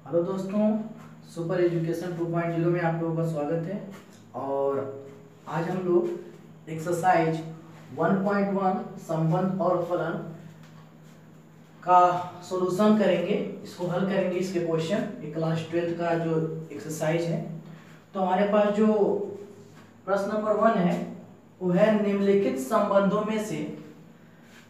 Hello दोस्तों, super education 2.0 में आप लोगों का स्वागत है। और आज हम लोग एक्सरसाइज 1.1 संबंध और फलन का सॉल्यूशन करेंगे। इसको हल करेंगे, इसके क्वेश्चन, ये क्लास 12 का जो एक्सरसाइज है। तो हमारे पास जो प्रश्न नंबर 1 है वो है, निम्नलिखित संबंधों में से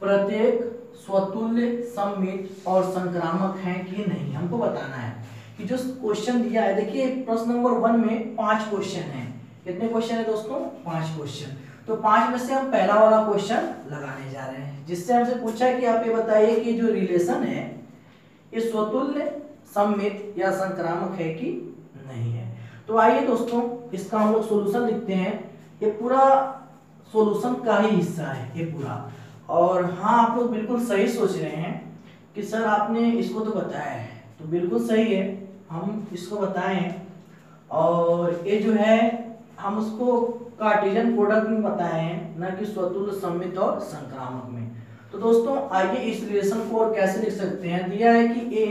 प्रत्येक स्वतुल्य, सममित और संक्रामक है कि नहीं। हमको बताना है कि जो क्वेश्चन दिया है। देखिए प्रश्न नंबर 1 में 5 क्वेश्चन हैं। कितने क्वेश्चन है दोस्तों? 5 क्वेश्चन। तो 5 में से हम पहला वाला क्वेश्चन लगाने जा रहे हैं, जिससे हमसे पूछा है कि आप ये बताइए कि जो रिलेशन है ये स्वतुल्य, सममित या संक्रामक है कि नहीं है। तो आइए दोस्तों इसका हम लोग सोल्यूशन लिखते हैं। ये पूरा सोल्यूशन का ही हिस्सा है ये पूरा। और हाँ, आप लोग बिल्कुल सही सोच रहे हैं कि सर आपने इसको तो बताया है, तो बिल्कुल सही है, हम इसको बताए हैं। और ये जो है हम उसको कार्टेशियन प्रोडक्ट में बताए हैं, ना कि स्वतुल्य, सममित और संक्रामक में। तो दोस्तों आइए इस रिलेशन को और कैसे लिख सकते हैं। दिया है कि ए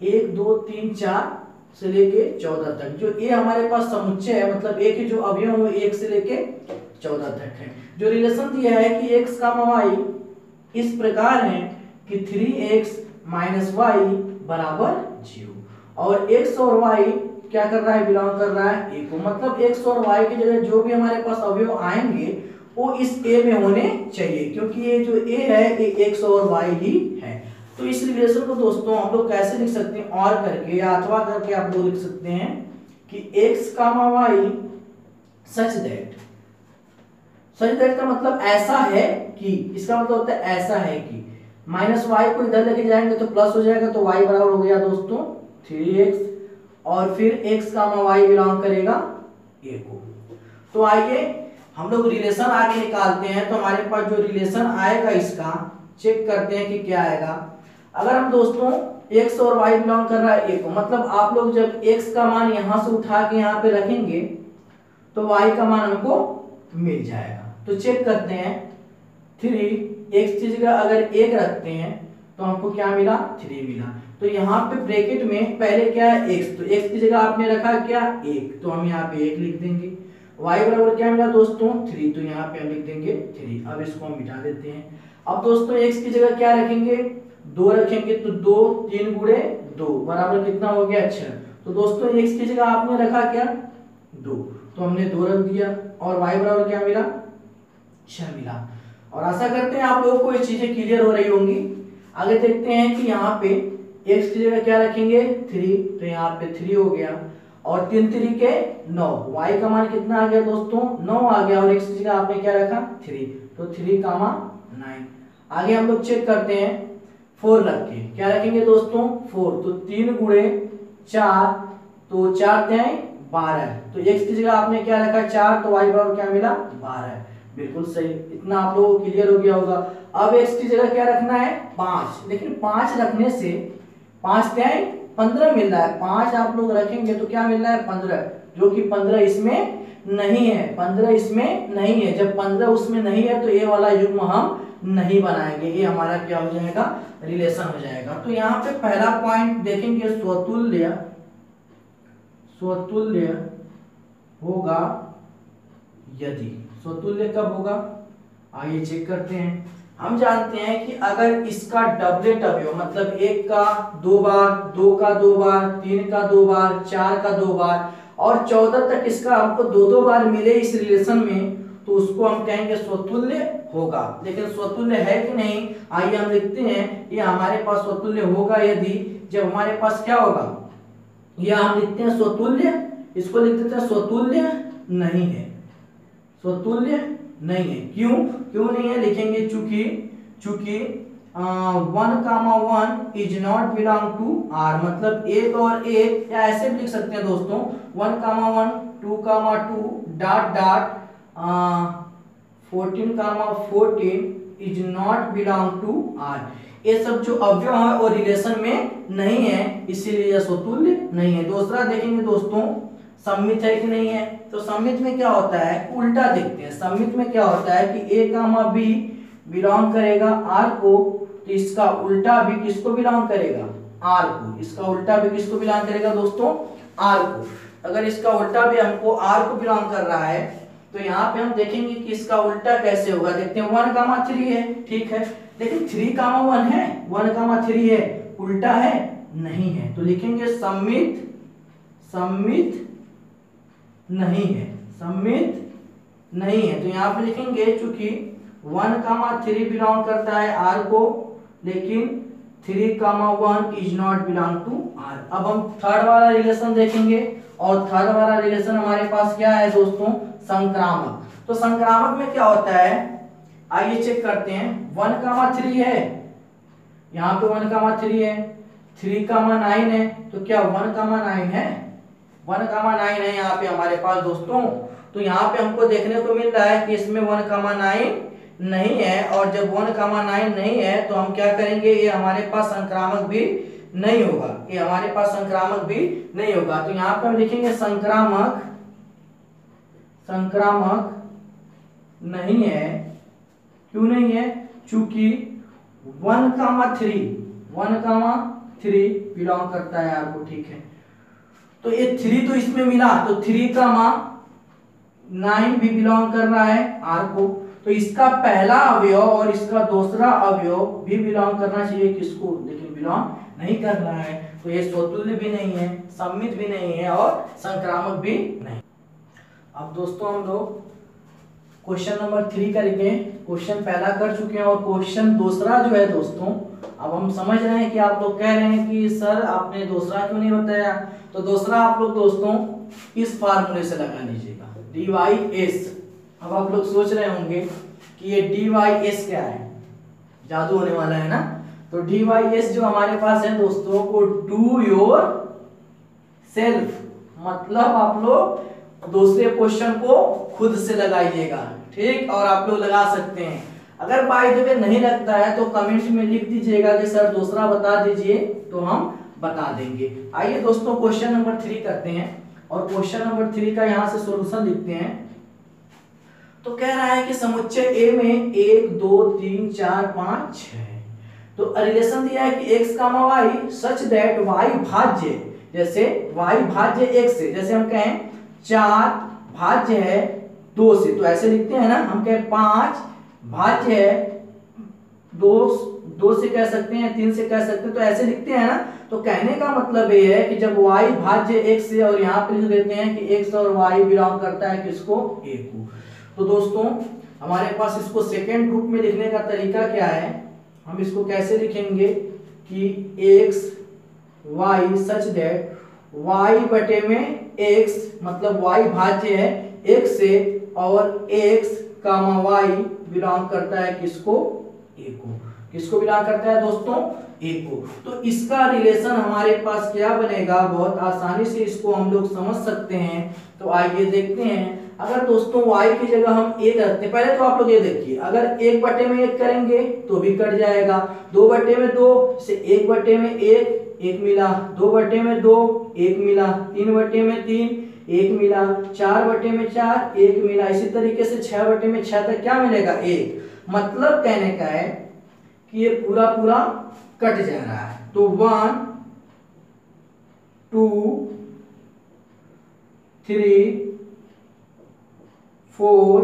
1 2 3 4 से लेके 14 तक। जो ए हमारे पास समुच्चय है, मतलब ए के जो अवयव है वो 1 से लेके 14 तक है। जो रिलेशन दिया है कि x का y इस प्रकार है कि 3x - y बराबर 0, और x और y क्या कर रहा है, बिलोंग कर रहा है a को। मतलब x और y की जगह जो भी हमारे पास अवयव आएंगे वो इस a में होने चाहिए, क्योंकि ये जो a है ये x और y ही है। तो इस रिलेशन को दोस्तों हम लोग कैसे लिख सकते हैं, और करके या अथवा करके आप लोग लिख सकते हैं कि x, y सच दैट का मतलब ऐसा है कि, इसका मतलब होता है ऐसा है कि -y को इधर लेके जाएंगे तो प्लस हो जाएगा, तो y बराबर हो गया दोस्तों 3x, और फिर x, y बिलोंग करेगा a को। तो आइए हम लोग रिलेशन आगे निकालते हैं। तो हमारे पास जो रिलेशन आएगा इसका चेक करते हैं कि क्या आएगा। अगर हम दोस्तों x और y बिलोंग कर रहा है a को, मतलब आप लोग जब x का मान यहां से उठा के यहाँ पे रखेंगे तो y का मान हमको मिल जाएगा। तो चेक करते हैं, 3x की जगह अगर 1 रखते हैं तो हमको क्या मिला, 3 मिला। तो यहाँ पे ब्रैकेट में पहले क्या है, x, तो x की जगह आपने रखा क्या, 1, तो हम यहाँ पे 1 लिख देंगे। y बराबर क्या मिला दोस्तों, 3, तो यहाँ पे हम लिख देंगे 3। अब इसको हम मिटा देते हैं। अब दोस्तों x की जगह क्या रखेंगे, 2 रखेंगे, तो 2 3 गुणे 2 बराबर कितना हो गया, 6। तो दोस्तों x की जगह आपने रखा क्या, 2, तो हमने 2 रख दिया, और y बराबर क्या मिला, 6 मिला। और आशा करते हैं आप लोगों को ये चीजें क्लियर हो रही होंगी। आगे देखते हैं कि यहाँ पे x की जगह क्या रखेंगे, 3, तो यहाँ पे 3 हो गया, और 3 3 के 9, y का मान कितना आ गया दोस्तों, 9 आ गया, और x की जगह आपने क्या रखा, 3, तो 3, 9। आगे हम लोग चेक करते हैं 4 रख के, क्या रखेंगे दोस्तों, 4, तो 3 गुणे 4, तो 4 3 12, तो x की जगह आपने क्या रखा, 4, तो y बराबर क्या मिला, 12। बिल्कुल सही, इतना आप लोगों को क्लियर हो गया होगा। अब x की जगह क्या रखना है, 5, लेकिन 5 रखने से 5 3 15 मिल रहा है, 5 आप लोग रखेंगे तो क्या मिल रहा है, 15, जो कि 15 इसमें नहीं है, 15 इसमें नहीं है। जब 15 उसमें नहीं है तो ये वाला युग्म हम नहीं बनाएंगे, ये हमारा क्या हो जाएगा, रिलेशन हो जाएगा। तो यहाँ पे पहला पॉइंट देखेंगे, स्वतुल्य होगा यदि। स्वतुल्य कब होगा, आइए चेक करते हैं। हम जानते हैं कि अगर इसका डबलेट अवयव, मतलब 1 का 2 बार, 2 का 2 बार, 3 का 2 बार, 4 का 2 बार और 14 तक इसका हमको 2 बार मिले इस रिलेशन में, तो उसको हम कहेंगे स्वतुल्य होगा। लेकिन स्वतुल्य है कि नहीं, आइए हम लिखते हैं, ये हमारे पास स्वतुल्य होगा यदि, जब हमारे पास क्या होगा, यह हम लिखते हैं स्वतुल्य, इसको लिख देते हैं स्वतुल्य नहीं है, स्वतुल्य नहीं है। क्यों नहीं है, लिखेंगे चूंकि 1, 1 is not belong to R, मतलब 1 और 1, या ऐसे भी लिख सकते हैं दोस्तों, 1, 1 2, 2 dot dot 14, 14 is not belong to R। ये सब जो अवयव है वो रिलेशन में नहीं है, इसीलिए यह स्वतुल्य नहीं है। दूसरा देखेंगे दोस्तों, सममित है कि नहीं है। तो सममित में क्या होता है, उल्टा देखते हैं। सममित में क्या होता है कि a, b बिलोंग करेगा R को, तो इसका उल्टा भी किसको बिलोंग करेगा, आर को। इसका उल्टा भी किसको बिलोंग करेगा दोस्तों? आर को। अगर इसका उल्टा भी हमको आर को बिलोंग कर रहा है तो यहाँ पे हम देखेंगे कि इसका उल्टा कैसे होगा। देखते हैं 1,3 है, ठीक है, लेकिन 3,1 है, 1,3 है, उल्टा है नहीं है, तो लिखेंगे सममित नहीं है, सममित नहीं है। तो यहाँ पे लिखेंगे चूंकि 1,3 बिलोंग करता है आर को, लेकिन 3,1 is not belong to R. अब हम थर्ड वाला रिलेशन देखेंगे, और थर्ड वाला रिलेशन हमारे पास क्या है दोस्तों? संक्रामक। तो संक्रामक में क्या होता है, आइए चेक करते हैं। 1,3 है, यहाँ पे 1,3 है, 3,9 है, तो क्या 1,9 है? 1,9 है यहाँ पे हमारे पास दोस्तों। तो यहाँ पे हमको देखने को मिल रहा है कि इसमें 1,9 नहीं है, और जब 1,9 नहीं है तो हम क्या करेंगे, ये हमारे पास संक्रामक भी नहीं होगा, ये हमारे पास संक्रामक भी नहीं होगा। तो यहाँ पे हम लिखेंगे संक्रामक नहीं है। क्यों नहीं है? चूंकि 1,3 बिलोंग करता है आपको, ठीक है। तो ये 3 तो इसमें मिला, तो 3,9 भी बिलोंग कर रहा है आर को। तो इसका पहला अवयव और इसका दूसरा अवयव भी बिलोंग करना चाहिए किसको? लेकिन बिलोंग नहीं कर रहा है, तो ये स्वतुल्य भी नहीं है, सम्मित भी नहीं है, और संक्रामक भी नहीं। अब दोस्तों हम लोग क्वेश्चन नंबर 3 करेंगे। क्वेश्चन पहला कर चुके हैं, और क्वेश्चन दूसरा जो है दोस्तों, अब हम समझ रहे हैं कि आप लोग कह रहे हैं कि सर आपने दूसरा क्यों नहीं बताया। तो दूसरा आप लोग दोस्तों इस फार्मूले से लगा लीजिएगा, dy(s). अब आप लोग सोच रहे होंगे कि ये dy(s) क्या है, जादू होने वाला है ना। तो dy(s) जो हमारे पास है दोस्तों, वो डू योर सेल्फ, मतलब आप लोग दूसरे क्वेश्चन को खुद से लगाइएगा, ठीक, और आप लोग लगा सकते हैं। अगर बाय द वे नहीं लगता है तो कमेंट में लिख दीजिएगा कि सर दूसरा बता दीजिए, तो हम बता देंगे। आइए दोस्तों क्वेश्चन नंबर 3 करते हैं, और क्वेश्चन नंबर 3 का यहाँ से सॉल्यूशन लिखते हैं। तो कह रहा है कि समुच्चय ए में 1 2 3 4 5 6, तो रिलेशन दिया है कि x, y such that y भाज्य, जैसे y भाज्य x से, जैसे हम कहें 4 भाज्य है 2 से, तो ऐसे लिखते हैं ना। हम कहें 5 भाज्य है 2 से कह सकते हैं, 3 से कह सकते हैं, तो ऐसे लिखते हैं ना। तो कहने का मतलब ये है कि जब y भाज्य x से, और यहाँ पे लिख देते हैं कि x और y बिलोंग करता है किसको? a को। तो दोस्तों हमारे पास इसको सेकेंड ग्रुप में लिखने का तरीका क्या है, हम इसको कैसे लिखेंगे कि x y such that y बटे में x, मतलब y भाज्य है x से, और x, y बिलोंग करता है किसको? a को। किसको बिलोंग करता है दोस्तों? a को। तो इसका रिलेशन हमारे पास क्या बनेगा, बहुत आसानी से इसको हम लोग समझ सकते हैं। तो आइए देखते हैं। अगर दोस्तों y की जगह हम 1 रखते हैं, पहले तो आप लोग ये देखिए, अगर 1 बटे में 1 करेंगे तो भी कट जाएगा, 2 बटे में 2 से 1 बटे में 1 मिला, 2 बटे में 2 1 मिला, 3 बटे में 3 1 मिला, 4 बटे में 4 1 मिला, इसी तरीके से 6 बटे में 6 तक क्या मिलेगा? 1। मतलब कहने का है कि ये पूरा पूरा कट जा रहा है। तो 1 2 3 4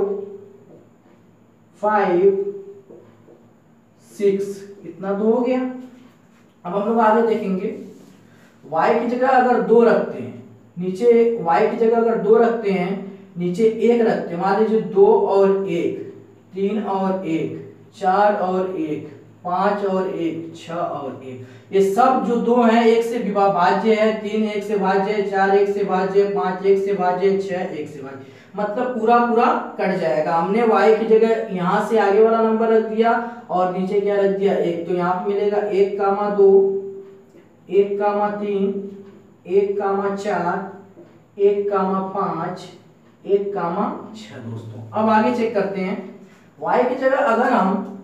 5 6, इतना तो हो गया। अब हम लोग आगे देखेंगे, y की जगह अगर 2 रखते हैं, नीचे y की जगह अगर 2 रखते हैं, नीचे 1 रखते हैं, मान लीजिए 2 और 1, 3 और 1, 4 और 1, 5 और 1, 6 और 1, ये सब जो 2 हैं 1 से विभाज्य है, 3 1 से भाज्य है, 4 1 से भाज्य, 5 1 से भाज्य, 6 1 से भाज्य, मतलब पूरा पूरा कट जाएगा। हमने y की जगह यहाँ से आगे वाला नंबर रख दिया और नीचे क्या रख दिया? 1, तो यहाँ पे मिलेगा 1, 2 1, 3 1, 4 1, 5 1, 6 दोस्तों। अब आगे चेक करते हैं, y की जगह अगर हम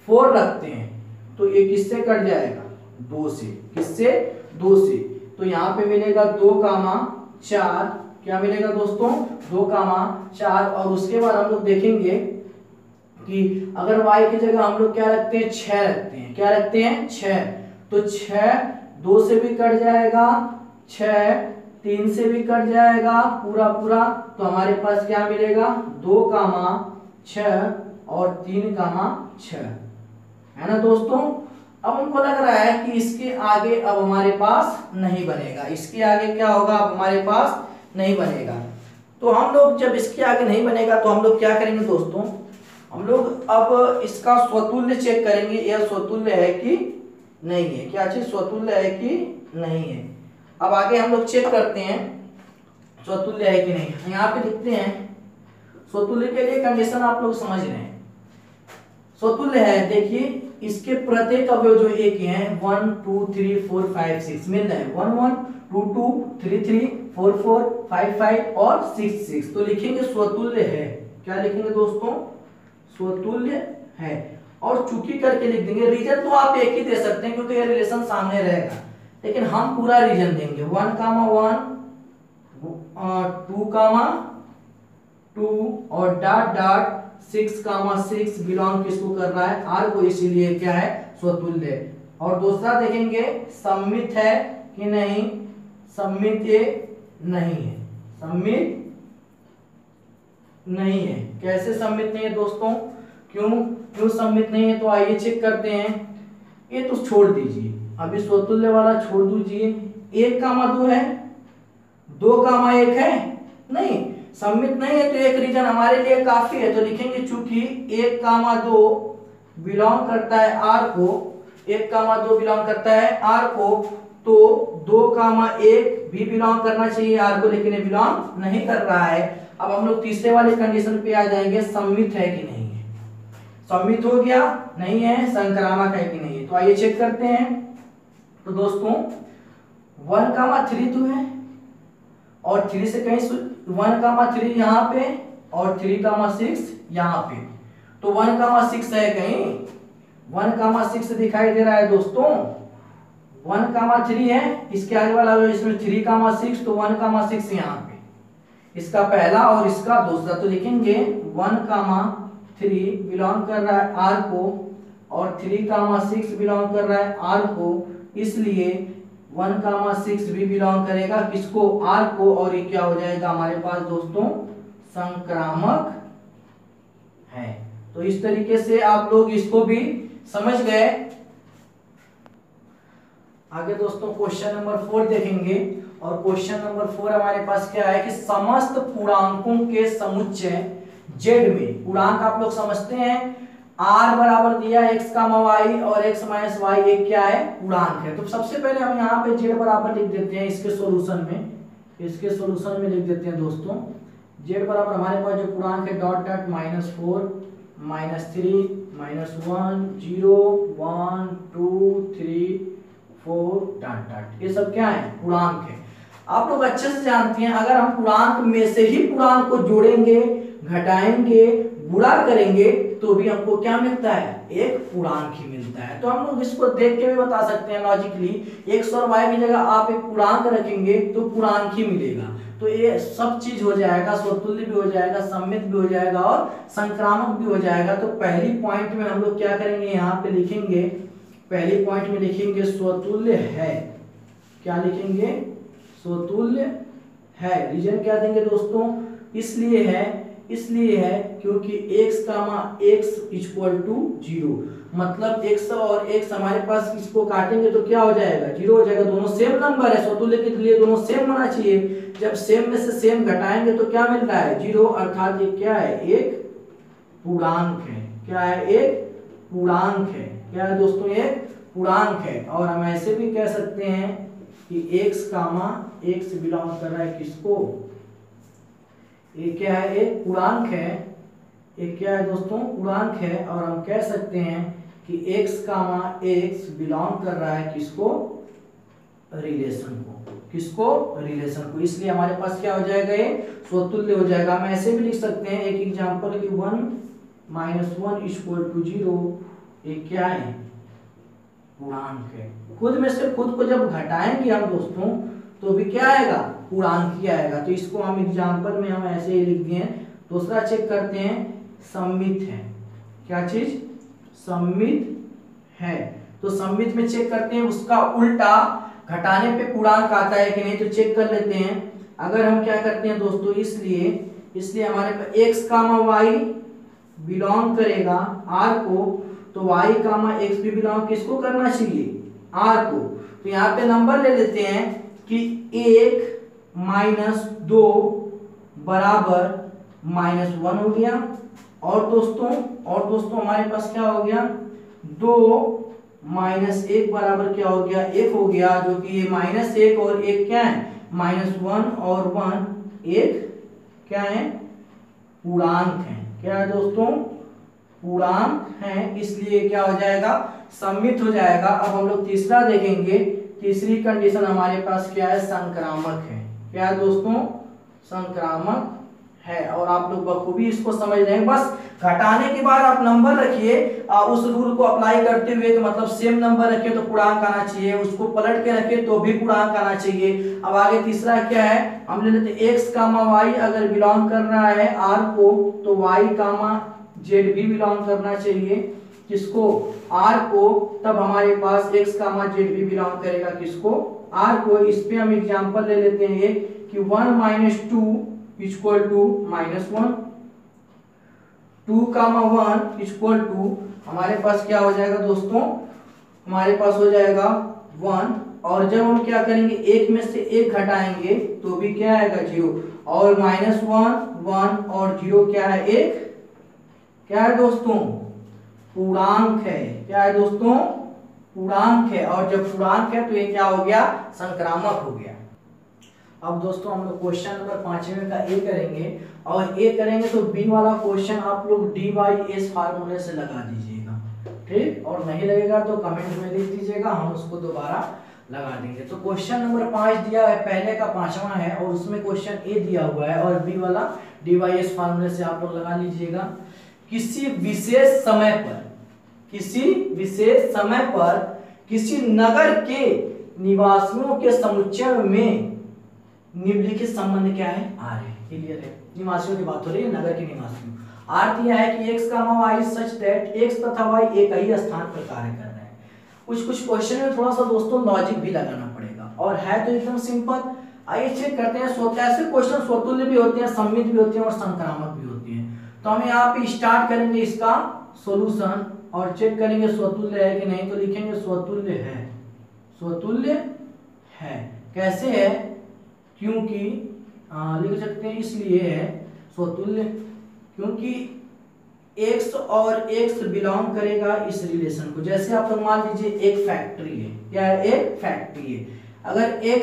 4 रखते हैं तो ये किससे कट जाएगा? 2 से। किससे? 2 से। तो यहाँ पे मिलेगा 2, 4, क्या मिलेगा दोस्तों? 2, 4, और उसके बाद हम लोग देखेंगे कि अगर y की जगह हम लोग क्या रखते हैं? 6 रखते हैं। क्या रखते हैं? 6। तो 6 2 से भी कट जाएगा 6, 3 से भी कट जाएगा पूरा पूरा, तो हमारे पास क्या मिलेगा 2, 6 और 3, 6 है ना दोस्तों। अब हमको लग रहा है कि इसके आगे अब हमारे पास नहीं बनेगा, इसके आगे क्या होगा, अब हमारे पास नहीं बनेगा। तो हम लोग जब इसके आगे नहीं बनेगा तो हम लोग क्या करेंगे दोस्तों, हम लोग अब इसका स्वतुल्य चेक करेंगे, यह स्वतुल्य है कि नहीं है। क्या चीज स्वतुल्य है कि नहीं है। अब आगे हम लोग चेक करते हैं स्वतुल्य है कि नहीं। यहाँ पे लिखते हैं स्वतुल्य के लिए कंडीशन आप लोग समझ रहे हैं। स्वतुल्य है, देखिए इसके प्रत्येक अवयव जो एक ही हैं 1 2 3 4 5 6 मिल रहे हैं 1 1 2 2 3 3 4 4 5 5 और 6 6, तो लिखेंगे स्वतुल्य है। क्या लिखेंगे दोस्तों, स्वतुल्य है। और चूंकि करके लिख देंगे। रीजन तो आप एक ही दे सकते हैं क्योंकि ये रिलेशन सामने रहेगा, लेकिन हम पूरा रीजन देंगे 1, 1 2, 2 और डॉट डॉट 6, 6 बिलोंग किसको कर रहा है, आर को, इसीलिए क्या है स्वतुल्य। और दूसरा देखेंगे सम्मित है कि नहीं, सम्मित ये नहीं है, सम्मित नहीं है। कैसे सम्मित नहीं है दोस्तों, क्यों सम्मित नहीं है, तो आइए चेक करते हैं। ये तो छोड़ दीजिए, अभी स्वतुल्य वाला छोड़ दीजिए। 1, 2 है, 2, 1 है, नहीं सम्मित नहीं है, तो एक रीजन हमारे लिए काफी है। तो लिखेंगे चूंकि 1, 2 बिलोंग करता है आर को, 1, 2 बिलोंग करता है आर को, तो 2, 1 भी बिलोंग करना चाहिए आर को, लेकिन ये बिलोंग नहीं कर रहा है। अब हम लोग तीसरे वाले कंडीशन पे आ जाएंगे, सम्मित है कि नहीं है। सम्मित हो गया, नहीं है, संक्रामक है कि नहीं है। तो आइए चेक करते हैं। तो दोस्तों 1, 3 तो है, और 3 से कहीं 1, 3 यहाँ पे और 3, 6 यहाँ पे, तो 1, 6 है कहीं, 1, 6 दिखाई दे रहा है दोस्तों। 1, 3 है, इसके आगे वाला इसमें 3, 6, तो 1, 6 यहाँ पे, इसका पहला और इसका दूसरा, तो लिखेंगे 1, 3 बिलोंग कर रहा है आर को, और 3, 6 बिलोंग कर रहा है आर को, इसलिए 1, 6 भी बिलोंग करेगा किसको, आर को, और ये क्या हो जाएगा हमारे पास दोस्तों, संक्रामक है। तो इस तरीके से आप लोग इसको भी समझ गए। आगे दोस्तों क्वेश्चन नंबर 4 देखेंगे, और क्वेश्चन नंबर 4 हमारे पास क्या है कि समस्त पूर्णांकों के समुच्चय जेड में, पूर्णांक आप लोग समझते हैं, r बराबर दिया x, y और x माइनस y एक क्या है, पूर्णांक है। तो सबसे पहले हम यहाँ पे z बराबर लिख देते हैं इसके सॉल्यूशन में, लिख देते हैं दोस्तों। z बराबर हमारे पास जो पूर्णांक है डॉट डॉट -4 -3 -1 0 1 2 3 4 डॉट डॉट, ये सब क्या है, पूर्णांक है। आप लोग अच्छे से जानते हैं अगर हम पूर्णांक में से ही पूर्णांक को जोड़ेंगे, घटाएंगे, गुणा करेंगे तो भी हमको क्या मिलता है, एक पूर्णांक ही मिलता है। तो हम लोग इसको देख के भी बता सकते हैं लॉजिकली, x और y की जगह आप एक पूर्णांक रखेंगे तो पूर्णांक ही मिलेगा। तो ये सब चीज हो जाएगा, स्वतुल्य भी हो जाएगा, सम्मित भी हो जाएगा और संक्रामक भी हो जाएगा। तो पहली पॉइंट में हम लोग क्या करेंगे, यहाँ पे लिखेंगे, पहली पॉइंट में लिखेंगे स्वतुल्य है। क्या लिखेंगे, स्वतुल्य है। रीजन क्या देंगे दोस्तों, इसलिए है क्योंकि x, x = 0, मतलब x और x हमारे पास इसको काटेंगे तो क्या हो जाएगा, 0 हो जाएगा। दोनों सेम नंबर है, स्वतुल्य के लिए दोनों सेम होना चाहिए। जब सेम में से सेम घटाएंगे तो क्या मिल रहा है, 0, अर्थात ये क्या है, एक पूर्णांक है। क्या है, एक पूर्णांक है। क्या है दोस्तों, एक पूर्णांक है। और हम ऐसे भी कह सकते हैं कि x बिलोंग कर रहा है किसको, ये क्या है, एक पूर्णांक है। एक क्या है दोस्तों, पूर्णांक है। और हम कह सकते हैं कि x बिलोंग कर रहा है किसको, रिलेशन को, किसको, रिलेशन को। इसलिए हमारे पास क्या हो जाएगा, ये स्वतुल्य हो जाएगा। हम ऐसे भी लिख सकते हैं एक एग्जांपल कि 1 - 1 = 0, ये क्या है, पूर्णांक है। खुद में से खुद को जब घटाएंगे हम दोस्तों तो भी क्या आएगा, पूर्णांक ही आएगा। तो इसको हम एग्जांपल में हम ऐसे ही लिख दिए। दूसरा चेक करते हैं, सम्मित है। क्या चीज, सम्मित है। तो सम्मित में चेक करते हैं उसका उल्टा, घटाने पे पूर्णांक आता है कि नहीं, तो चेक कर लेते हैं। अगर हम क्या करते हैं दोस्तों, इसलिए हमारे पास x कामा वाई बिलोंग करेगा r को, तो y कामा x भी बिलोंग किसको करना चाहिए, r को। तो यहाँ पे नंबर ले लेते हैं कि 1 माइनस 2 बराबर -1 हो गया। और दोस्तों हमारे पास क्या हो गया, 2 माइनस 1 बराबर क्या हो गया, 1 हो गया, जो कि ये -1 और 1 क्या है, -1 और 1 एक क्या है, पूर्णांक है। क्या है दोस्तों, पूर्णांक है, इसलिए क्या हो जाएगा, सम्मित हो जाएगा। अब हम लोग तीसरा देखेंगे। तीसरी कंडीशन हमारे पास क्या है, संक्रामक है। क्या है दोस्तों, संक्रामक है। और आप लोग बखूबी इसको समझ रहे हैं। बस घटाने के बाद आप नंबर रखिए, उस रूल को अप्लाई करते हुए, कि मतलब सेम नंबर रखे तो पूर्णांक आना चाहिए, उसको पलट के रखे तो भी पूर्णांक आना चाहिए। अब आगे तीसरा क्या है, हम ले लेते हैं x कामा वाई अगर बिलोंग कर रहा है r को, तो y कामा z भी बिलोंग करना चाहिए किसको, r को। तब हमारे पास x कामा z भी बिलोंग करेगा किसको, r को। इस पे हम एग्जांपल ले लेते हैं एक कि 1 minus 2 equal to -1, 2 comma 1 equal to हमारे पास क्या हो जाएगा दोस्तों, हमारे पास हो जाएगा 1। और जब हम क्या करेंगे, एक में से एक घटाएंगे तो भी क्या आएगा, 0। और -1 1 और 0 क्या है, 1 क्या है दोस्तों, पूर्णांक है। क्या है दोस्तों, पूर्णांक है। और जब पूर्णांक है तो ये क्या हो गया, संक्रामक हो गया। अब दोस्तों हम लोग क्वेश्चन नंबर 5वें का ए करेंगे, और ए करेंगे तो बी वाला क्वेश्चन आप लोग dy/s फार्मूले से लगा दीजिएगा, ठीक। और नहीं लगेगा तो कमेंट में लिख दीजिएगा, हम उसको दोबारा लगा देंगे। तो क्वेश्चन नंबर 5 दिया है, पहले का 5वां है, और उसमें क्वेश्चन ए दिया हुआ है, और बी वाला dy/s फार्मूले से आप लोग लगा लीजिएगा। किसी विशेष समय पर किसी नगर के निवासियों के समुच्चय में निम्नलिखित संबंध क्या है, आर है। क्लियर है, निवासियों की बात हो रही है, नगर के निवासियों। आर दिया है कि x comma y such that x तथा y एक ही स्थान पर कार्य कर रहे हैं। कुछ क्वेश्चन में थोड़ा सा दोस्तों लॉजिक भी लगाना पड़ेगा, और है तो एकदम सिंपल। आइए चेक करते हैं। ऐसे क्वेश्चन स्वतुल्य भी होते हैं, सम्मित भी होते हैं, और संक्रामक भी होते हैं। तो हम यहाँ पे स्टार्ट करेंगे इसका सॉल्यूशन, और चेक करेंगे स्वतुल्य है कि नहीं। तो लिखेंगे स्वतुल्य है, स्वतुल्य है। कैसे है, क्योंकि लिख सकते हैं इसलिए है स्वतुल्य, क्योंकि x और x बिलोंग करेगा इस रिलेशन को। जैसे आप लोग मान लीजिए एक फैक्ट्री है, क्या है, एक फैक्ट्री है। अगर x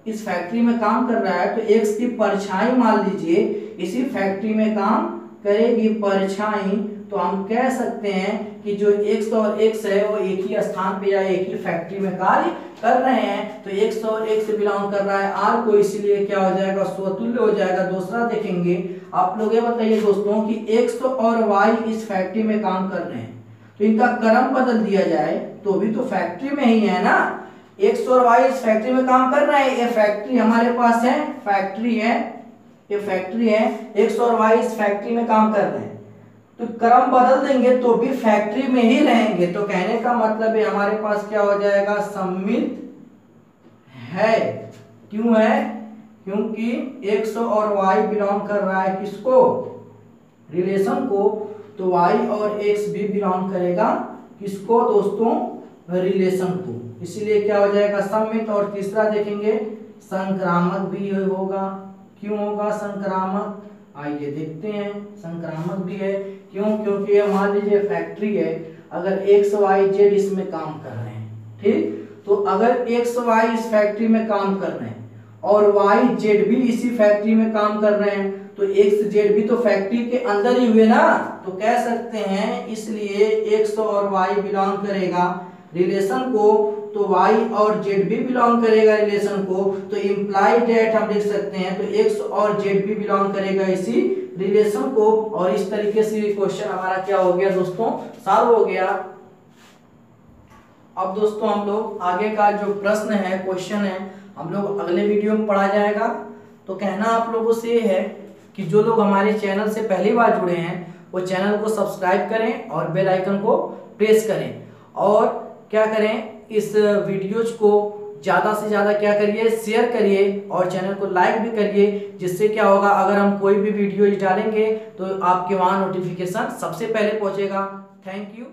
इस फैक्ट्री में काम कर रहा है तो x की परछाई मान लीजिए इसी फैक्ट्री में काम करेगी, परछाई। तो हम कह सकते हैं कि जो x और x है वो एक ही स्थान पे या एक ही फैक्ट्री में कार्य कर रहे हैं। तो x और x बिलोंग कर रहा है r को, इसीलिए क्या हो जाएगा, स्वतुल्य हो जाएगा। दूसरा देखेंगे, आप लोग ये बताइए दोस्तों कि x और y इस फैक्ट्री में काम कर रहे हैं, तो इनका क्रम बदल दिया जाए तो भी तो फैक्ट्री में ही है ना। x और y इस फैक्ट्री में काम कर रहे हैं, ये फैक्ट्री हमारे पास है, फैक्ट्री है, ये फैक्ट्री है। x और y इस फैक्ट्री में काम कर रहे हैं, तो क्रम बदल देंगे तो भी फैक्ट्री में ही रहेंगे। तो कहने का मतलब है हमारे पास क्या हो जाएगा, सम्मित है। क्यों है, क्योंकि x और y बिलोंग कर रहा है किसको, रिलेशन को। तो y और x भी बिलोंग करेगा किसको दोस्तों, रिलेशन को। इसीलिए क्या हो जाएगा, सम्मित। और तीसरा देखेंगे संक्रामक भी होगा। क्यों होगा संक्रामक, आइए देखते हैं। संक्रामक भी है, क्यों, क्योंकि ये मान लीजिए फैक्ट्री है, अगर x y z इसमें काम कर रहे हैं, ठीक। तो अगर x y इस फैक्ट्री में काम कर रहे हैं और y z भी इसी फैक्ट्री में काम कर रहे हैं, तो x z भी तो फैक्ट्री के अंदर ही हुए ना। तो कह सकते हैं इसलिए x और y बिलोंग करेगा रिलेशन को, तो y और z भी बिलोंग करेगा रिलेशन को। तो इम्प्लाई डेट हम लिख सकते हैं, तो x और z भी बिलोंग करेगा इसी रिलेशन को। और इस तरीके से क्वेश्चन हमारा क्या हो गया दोस्तों, सॉल्व हो गया। अब दोस्तों हम लोग आगे का जो प्रश्न है, क्वेश्चन है, हम लोग अगले वीडियो में पढ़ा जाएगा। तो कहना आप लोगों से है कि जो लोग हमारे चैनल से पहली बार जुड़े हैं वो चैनल को सब्सक्राइब करें और बेल आइकन को प्रेस करें, और क्या करें, इस वीडियोज को ज़्यादा से ज़्यादा क्या करिए, शेयर करिए और चैनल को लाइक भी करिए, जिससे क्या होगा अगर हम कोई भी वीडियो डालेंगे तो आपके वहाँ नोटिफिकेशन सबसे पहले पहुँचेगा। Thank you.